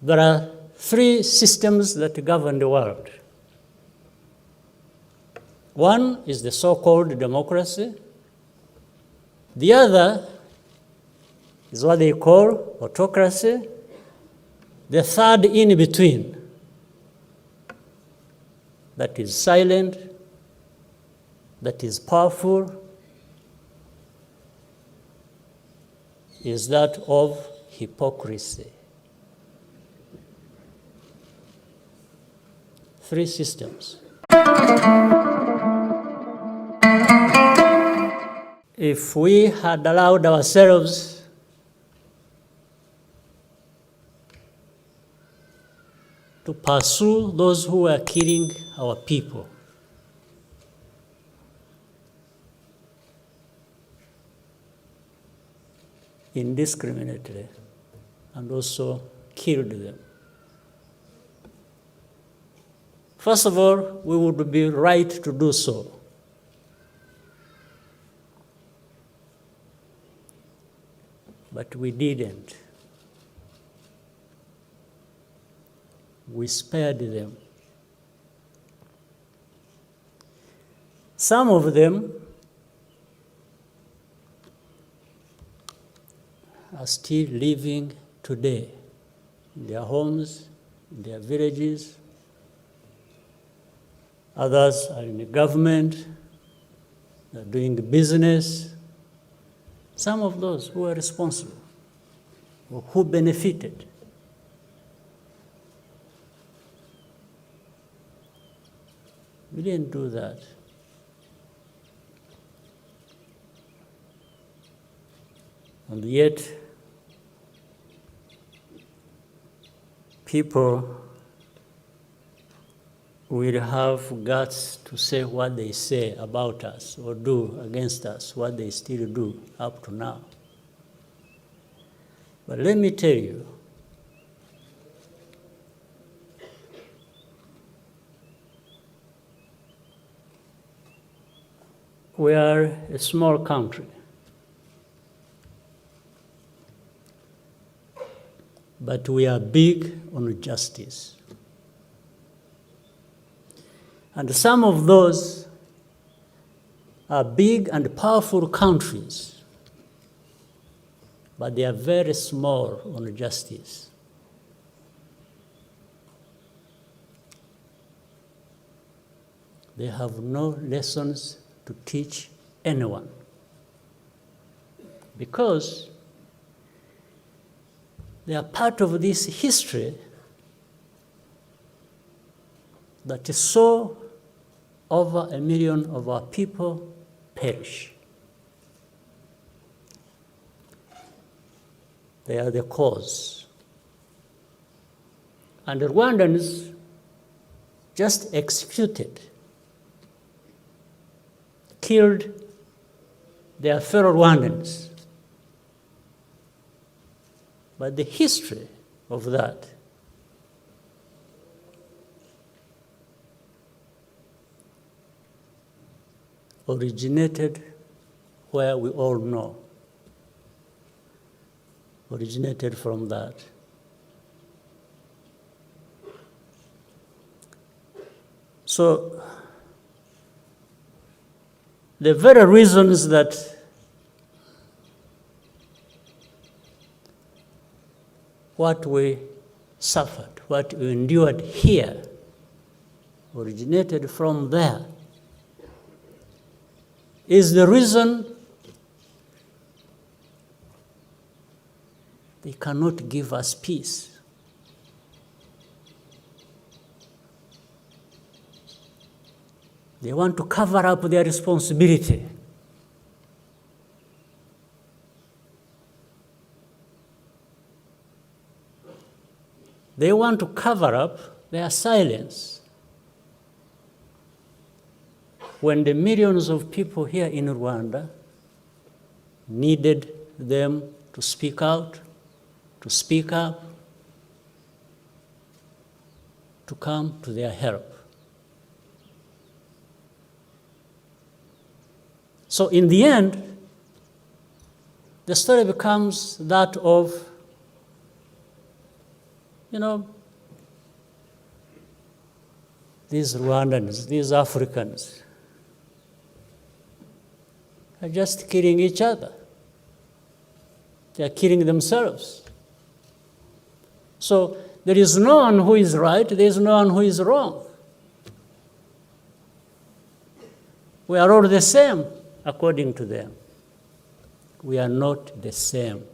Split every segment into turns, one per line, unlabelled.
There are three systems that govern the world. One is the so-called democracy. The other is what they call autocracy. The third in between, that is silent, that is powerful, is that of hypocrisy. Three systems. If we had allowed ourselves to pursue those who were killing our people, indiscriminately, and also killed them, first of all, we would be right to do so. But we didn't. We spared them. Some of them are still living today in their homes, in their villages. Others are in the government, they're doing business. Some of those who are responsible, or who benefited. We didn't do that. And yet, people will have guts to say what they say about us or do against us, what they still do up to now. But let me tell you, we are a small country, but we are big on justice. And some of those are big and powerful countries, but they are very small on justice. They have no lessons to teach anyone, because they are part of this history that saw over 1 million of our people perish. They are the cause. And the Rwandans just executed, killed their fellow Rwandans. But the history of that originated where we all know, originated from that. So, the very reasons that what we suffered, what we endured here, originated from there, is the reason they cannot give us peace. They want to cover up their responsibility. They want to cover up their silence. When the millions of people here in Rwanda needed them to speak out, to speak up, to come to their help. So in the end, the story becomes that of You know, these Rwandans, these Africans, are just killing each other. They are killing themselves. So there is no one who is right, there is no one who is wrong. We are all the same, according to them. We are not the same.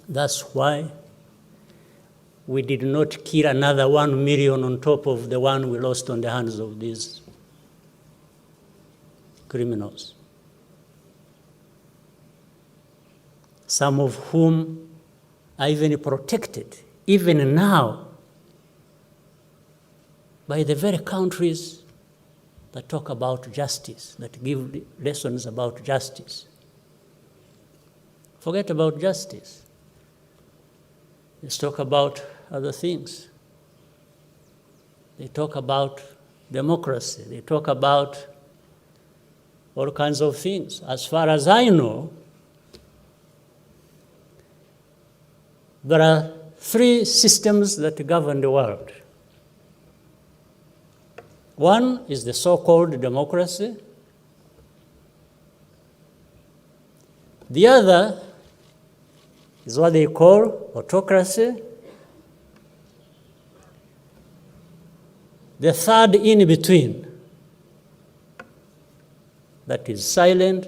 That's why we did not kill another 1 million on top of the one we lost on the hands of these criminals, some of whom are even protected, even now, by the very countries that talk about justice, that give lessons about justice. Forget about justice. Let's talk about other things. They talk about democracy. They talk about all kinds of things. As far as I know, there are 3 systems that govern the world. One is the so-called democracy. The other is what they call autocracy. The third in between, that is silent,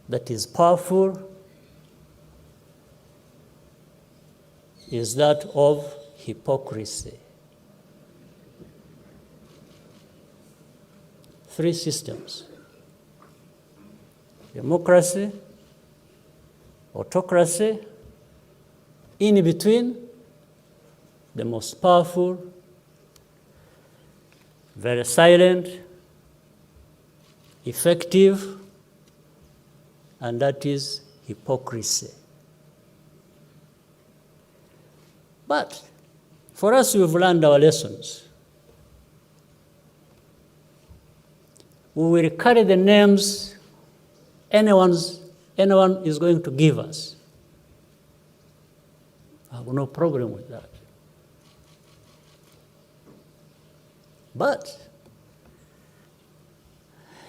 that is powerful, is that of hypocrisy. 3 systems: democracy, autocracy, in between, the most powerful, very silent, effective, and that is hypocrisy. But for us, we've learned our lessons. We will carry the names anyone is going to give us. I have no problem with that. But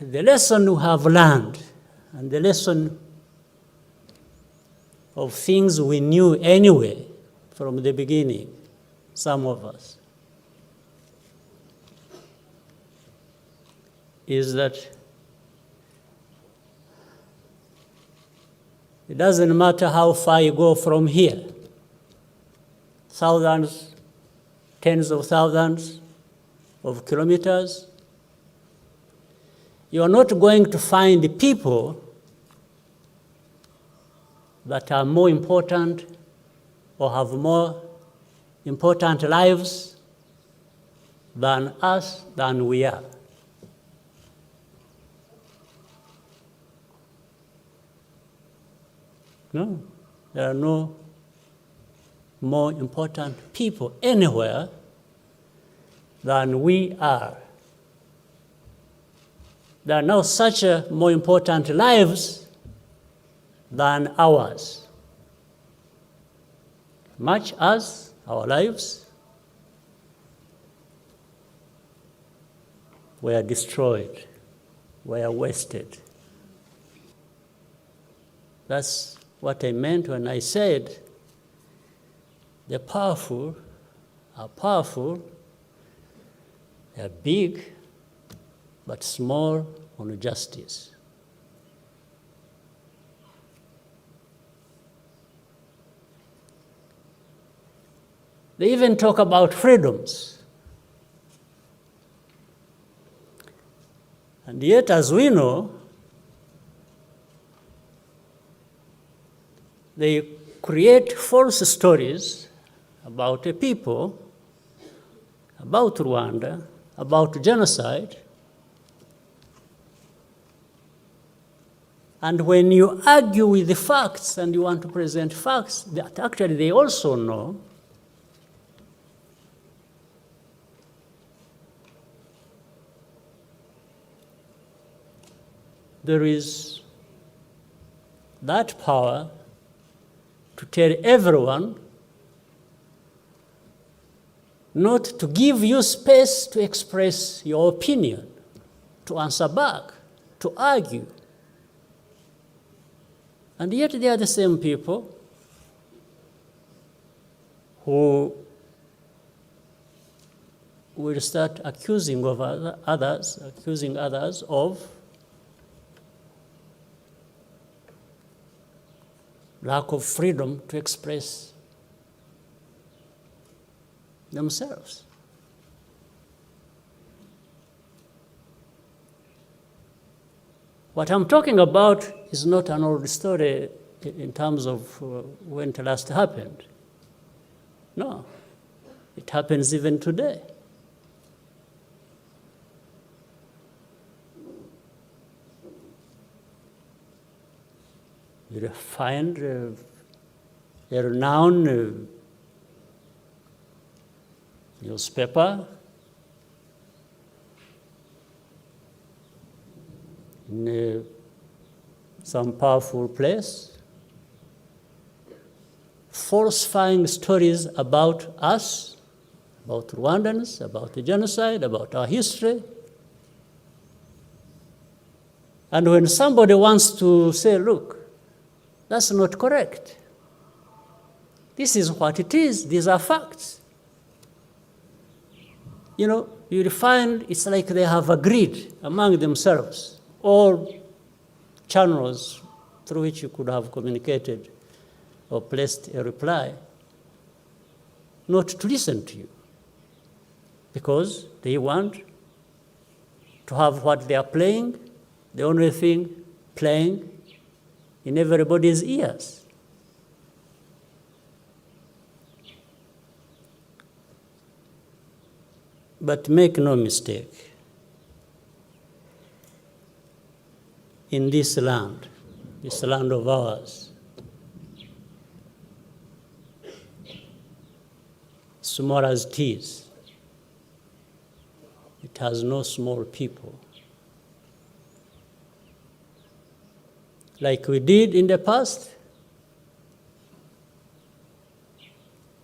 the lesson we have learned, and the lesson of things we knew anyway from the beginning, some of us, is that it doesn't matter how far you go from here, thousands, tens of thousands of kilometers, you are not going to find people that are more important or have more important lives than us, than we are. No, there are no more important people anywhere than we are. There are no such more important lives than ours. Much as our lives were destroyed, were wasted. That's what I meant when I said the powerful are powerful, they are big, but small on justice. They even talk about freedoms. And yet, as we know, they create false stories about a people, about Rwanda, about genocide. And when you argue with the facts and you want to present facts that actually they also know, there is that power to tell everyone not to give you space to express your opinion, to answer back, to argue. And yet they are the same people who will start accusing others of lack of freedom to express themselves. What I'm talking about is not an old story in terms of when it last happened. No, it happens even today. You find a renowned newspaper in some powerful place, falsifying stories about us, about Rwandans, about the genocide, about our history. And when somebody wants to say, look, that's not correct. This is what it is. These are facts. You know, you'll find it's like they have agreed among themselves, all channels through which you could have communicated or placed a reply, not to listen to you, because they want to have what they are playing, the only thing playing in everybody's ears. But make no mistake, in this land of ours, small as it is, it has no small people. Like we did in the past,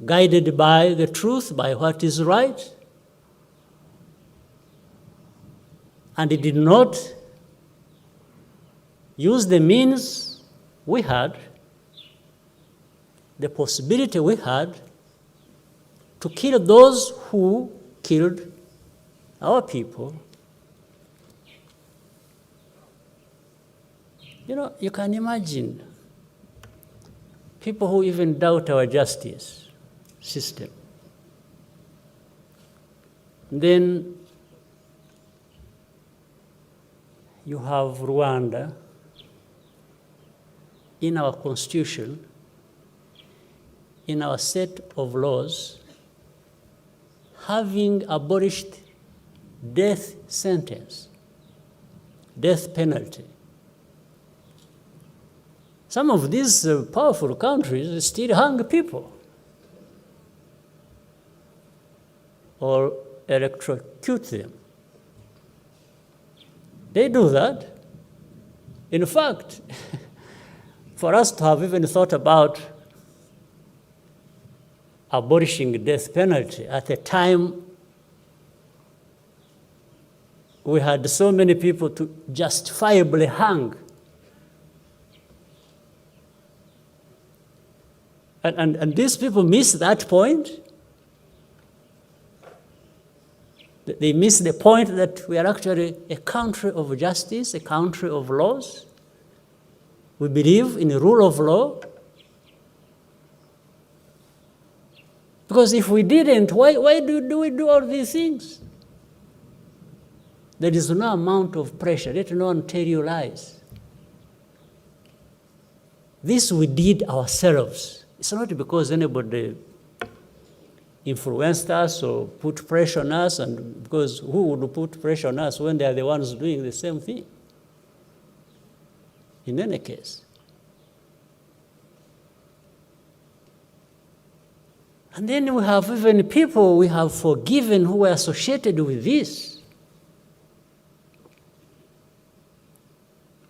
guided by the truth, by what is right, and it did not use the means we had, the possibility we had, to kill those who killed our people. You know, you can imagine people who even doubt our justice system. Then you have Rwanda in our constitution, in our set of laws, having abolished death sentence, death penalty. Some of these powerful countries still hang people or electrocute them. They do that. In fact, for us to have even thought about abolishing the death penalty at a time we had so many people to justifiably hang. And these people miss that point. They miss the point that we are actually a country of justice, a country of laws. We believe in the rule of law. Because if we didn't, why do we do all these things? There is no amount of pressure. Let no one tell you lies. This we did ourselves. It's not because anybody influenced us or put pressure on us, and because who would put pressure on us when they are the ones doing the same thing? In any case. And then we have even people we have forgiven who were associated with this.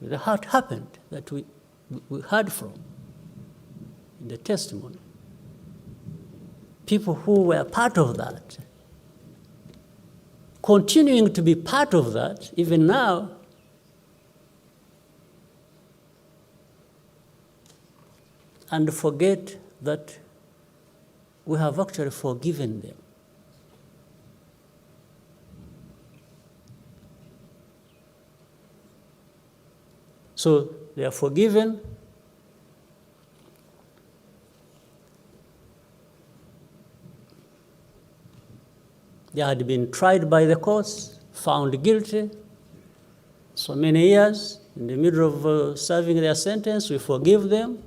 What happened that we heard from in the testimony. People who were part of that, continuing to be part of that, even now, and forget that we have actually forgiven them. So they are forgiven. They had been tried by the courts, found guilty, so many years. In the middle of serving their sentence, we forgive them.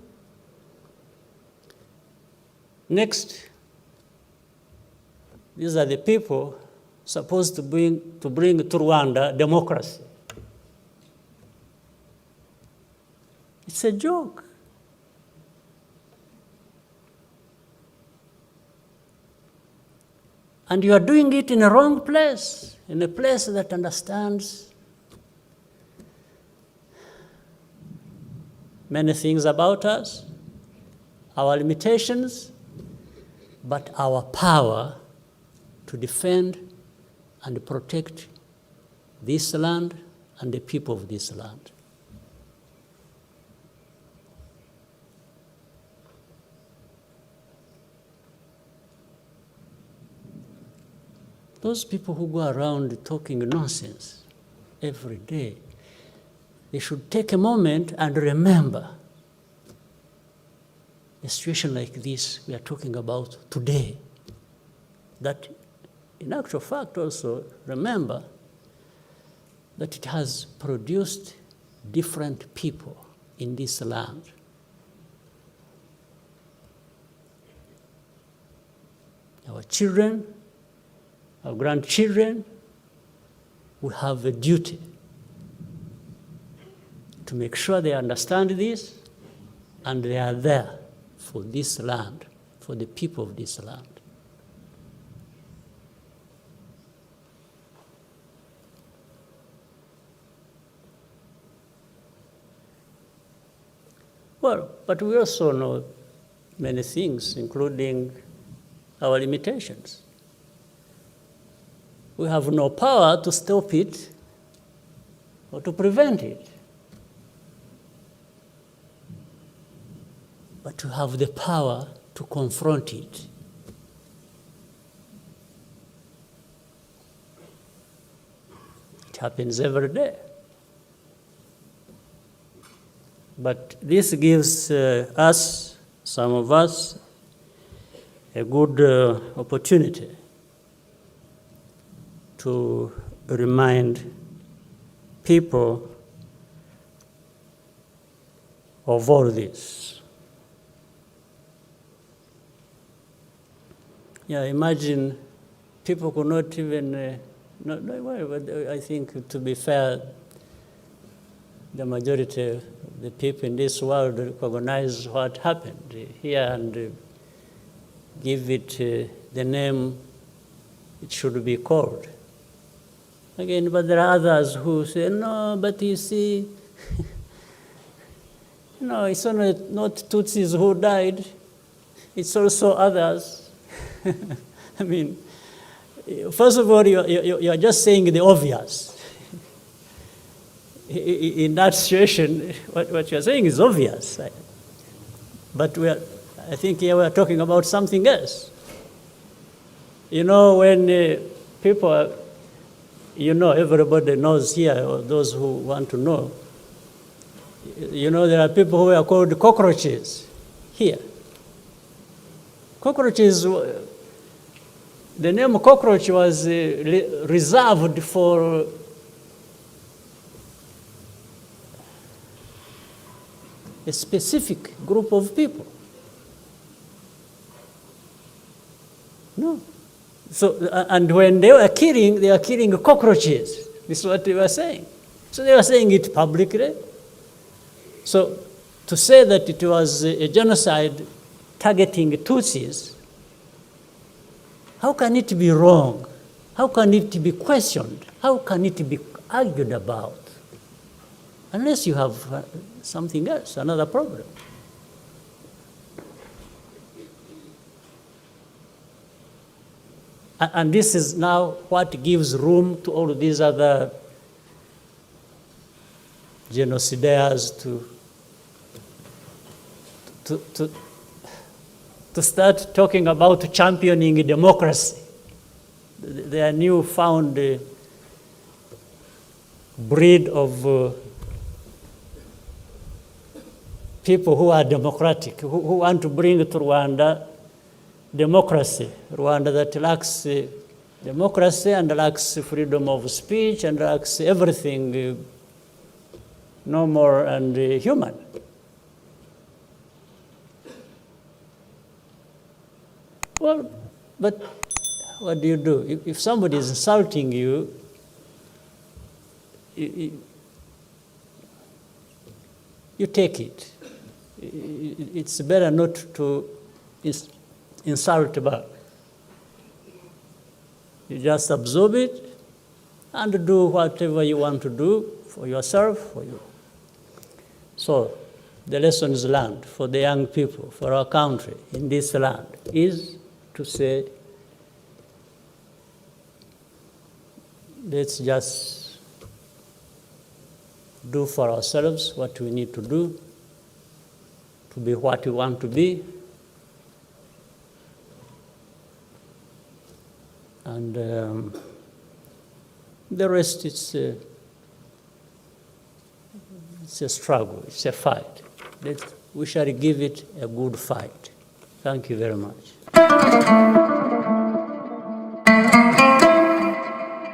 Next, these are the people supposed to bring to Rwanda democracy. It's a joke. And you are doing it in a wrong place, in a place that understands many things about us, our limitations, but our power to defend and protect this land and the people of this land. Those people who go around talking nonsense every day, they should take a moment and remember a situation like this we are talking about today. That, in actual fact, also remember that it has produced different people in this land. Our children, our grandchildren, we have a duty to make sure they understand this and they are there for this land, for the people of this land. Well, but we also know many things, including our limitations. We have no power to stop it or to prevent it. But to have the power to confront it. It happens every day. But this gives us, some of us, a good opportunity to remind people of all this. Yeah, imagine people could not even, I think, to be fair, the majority of the people in this world recognize what happened here and give it the name it should be called. Again, but there are others who say, no, but you see, it's only not Tutsis who died, it's also others. I mean, first of all, you are just saying the obvious. In that situation, what you are saying is obvious. But I think here we are talking about something else. When people, everybody knows here, or those who want to know, there are people who are called cockroaches here. Cockroaches, the name cockroach was reserved for a specific group of people. No. So, and when they were killing cockroaches. This is what they were saying. So they were saying it publicly. So to say that it was a genocide targeting Tutsis, how can it be wrong? How can it be questioned? How can it be argued about? Unless you have something else, another problem. And this is now what gives room to all these other genocidaires to start talking about championing democracy. Their newfound breed of people who are democratic, who want to bring to Rwanda democracy. Rwanda that lacks democracy and lacks freedom of speech and lacks everything normal and human. Well, but what do you do? If somebody is insulting you, you take it. It's better not to insult back. You just absorb it and do whatever you want to do for yourself, for you. So the lessons learned for the young people, for our country in this land, is to say, let's just do for ourselves what we need to do to be what we want to be. And the rest, it's a struggle, it's a fight. We shall give it a good fight. Thank you very much.